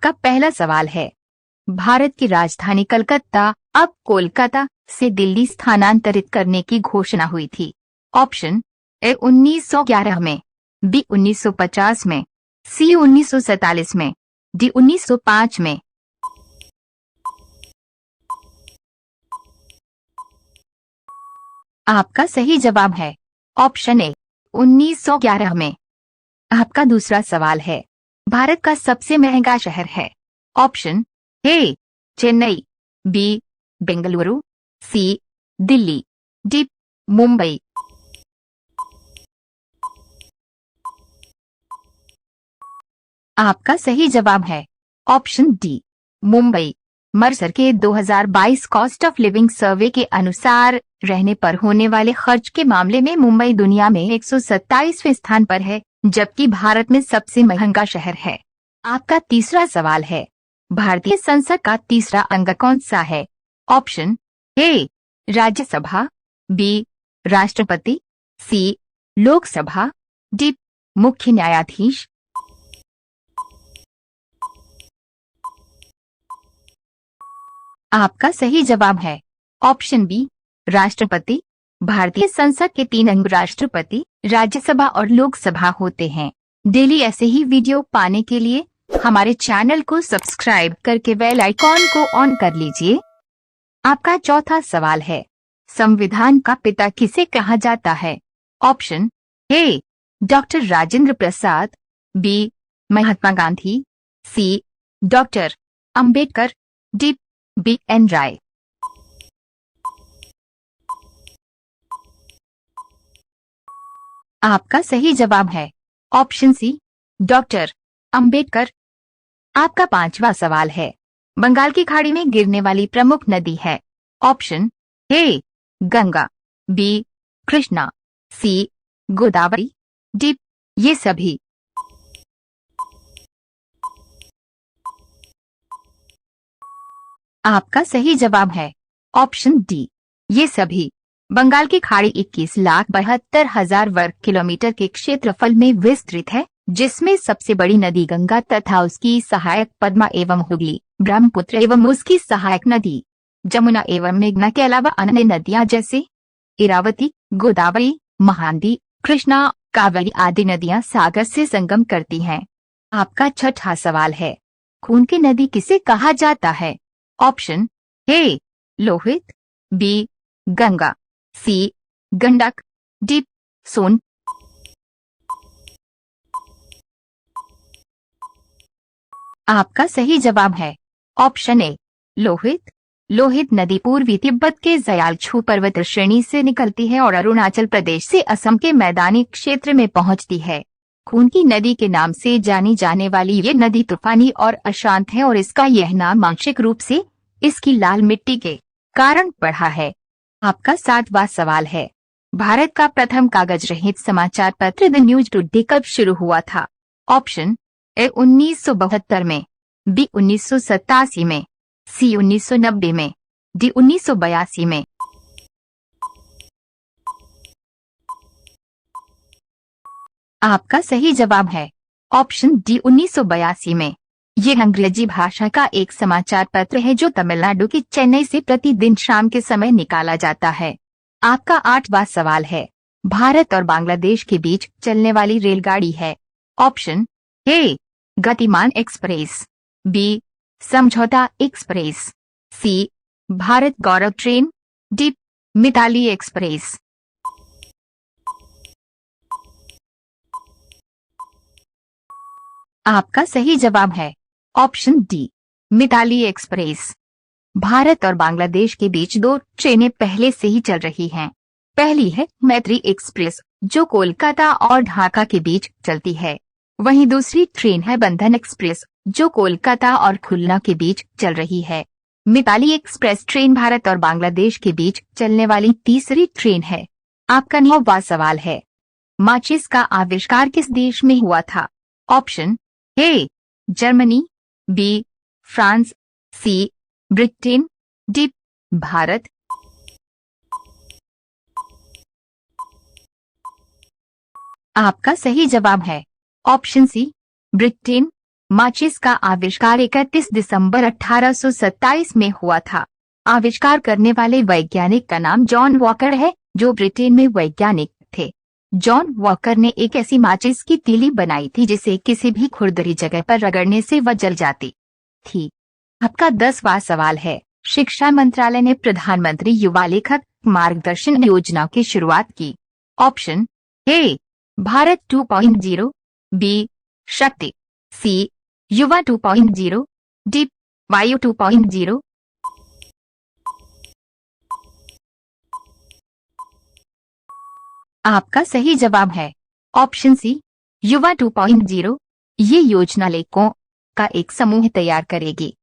आपका पहला सवाल है, भारत की राजधानी कलकत्ता अब कोलकाता से दिल्ली स्थानांतरित करने की घोषणा हुई थी। ऑप्शन ए 1911 में, बी 1950 में, सी 1947 में, डी 1905 में। आपका सही जवाब है ऑप्शन ए 1911 में। आपका दूसरा सवाल है, भारत का सबसे महंगा शहर है। Option A Chennai, B Bengaluru, C Delhi, D Mumbai. आपका सही जवाब है ऑप्शन डी मुंबई। मर्सर के 2022 कॉस्ट ऑफ लिविंग सर्वे के अनुसार रहने पर होने वाले खर्च के मामले में मुंबई दुनिया में 127वें स्थान पर है, जबकि भारत में सबसे महंगा शहर है। आपका तीसरा सवाल है, भारतीय संसद का तीसरा अंग कौन सा है। ऑप्शन ए राज्यसभा, बी राष्ट्रपति, सी लोकसभा, डी मुख्य न्यायाधीश। आपका सही जवाब है ऑप्शन बी राष्ट्रपति। भारतीय संसद के 3 अंग राष्ट्रपति, राज्यसभा और लोकसभा होते हैं। डेली ऐसे ही वीडियो पाने के लिए हमारे चैनल को सब्सक्राइब करके बेल आइकॉन को ऑन कर लीजिए। आपका चौथा सवाल है, संविधान का पिता किसे कहा जाता है। Option A doctor Rajendra Prasad, B Mahatma Gandhi, C doctor Ambedkar, D B N Rai. आपका सही जवाब है ऑप्शन सी डॉक्टर अंबेडकर। आपका पांचवा सवाल है, बंगाल की खाड़ी में गिरने वाली प्रमुख नदी है। Option A Ganga, B Krishna, C Godavari, D ये सभी। आपका सही जवाब है ऑप्शन डी ये सभी। बंगाल की खाड़ी 21,72,000 वर्ग किलोमीटर के क्षेत्रफल में विस्तृत है, जिसमें सबसे बड़ी नदी गंगा तथा उसकी सहायक पद्मा एवं हुगली, ब्रह्मपुत्र एवं उसकी सहायक नदी जमुना एवं मेघना के अलावा अन्य नदियां जैसे इरावती, गोदावरी, महानदी, कृष्णा, कावेरी आदि नदियां सागर से संगम करती हैं। आपका छठा सवाल है, खून की नदी किसे कहा जाता है। Option A Lohit, B Ganga, C Gandak, D Son. आपका सही जवाब है ऑप्शन ए लोहित। लोहित नदी पूर्वी तिब्बत के जयालछू पर्वत श्रेणी से निकलती है और अरुणाचल प्रदेश से असम के मैदानी क्षेत्र में पहुंचती है। खून की नदी के नाम से जानी जाने वाली ये नदी तूफानी और अशांत है और इसका यह नाम आंशिक रूप से इसकी लाल मिट्टी के कारण पड़ा है। आपका सातवां सवाल है, भारत का प्रथम कागज रहित समाचार पत्र द न्यूज टुडे कब शुरू हुआ था। ऑप्शन ए 1972 में, बी 1987 में, सी 1990 में, डी 1982 में। आपका सही जवाब है ऑप्शन डी 1982 में। यह अंग्रेजी भाषा का एक समाचार पत्र है जो तमिलनाडु की चेन्नई से प्रतिदिन शाम के समय निकाला जाता है। आपका आठवां सवाल है, भारत और बांग्लादेश के बीच चलने वाली रेलगाड़ी है। Option A Gatimaan express, B Samjhauta express, C Bharat Gaurav train, D Mitali express. आपका सही जवाब है option D Mitali express. Bharat और बांग्लादेश के बीच 2 ट्रेनें पहले से ही चल रही हैं। पहली है मैत्री एक्सप्रेस जो कोलकाता और ढाका के बीच चलती है। वहीं दूसरी ट्रेन है बंधन एक्सप्रेस जो कोलकाता और खुलना के बीच चल रही है। मिताली एक्सप्रेस ट्रेन भारत और बांग्लादेश के बीच चलने वाली तीसरी ट्रेन है। आपका 9वां सवाल है, माचिस का आविष्कार किस देश में हुआ था। Option A Germany, B France, C Britain, D Bharat. आपका सही जवाब है ऑप्शन सी ब्रिटेन। माचिस का आविष्कार 31 दिसंबर 1827 में हुआ था। आविष्कार करने वाले वैज्ञानिक का नाम जॉन वॉकर है, जो ब्रिटेन में वैज्ञानिक थे। जॉन वॉकर ने एक ऐसी माचिस की तीली बनाई थी जिसे किसी भी खुरदरी जगह पर रगड़ने से वह जल जाती थी। आपका 10वां सवाल है, शिक्षा मंत्रालय ने प्रधानमंत्री युवा लेखक मार्गदर्शन योजना की शुरुआत की। ऑप्शन ए भारत 2.0, बी शक्ति, सी युवा 2.0, डी वायु 2.0। आपका सही जवाब है ऑप्शन सी युवा 2.0। ये योजना लेखकों का एक समूह तैयार करेगी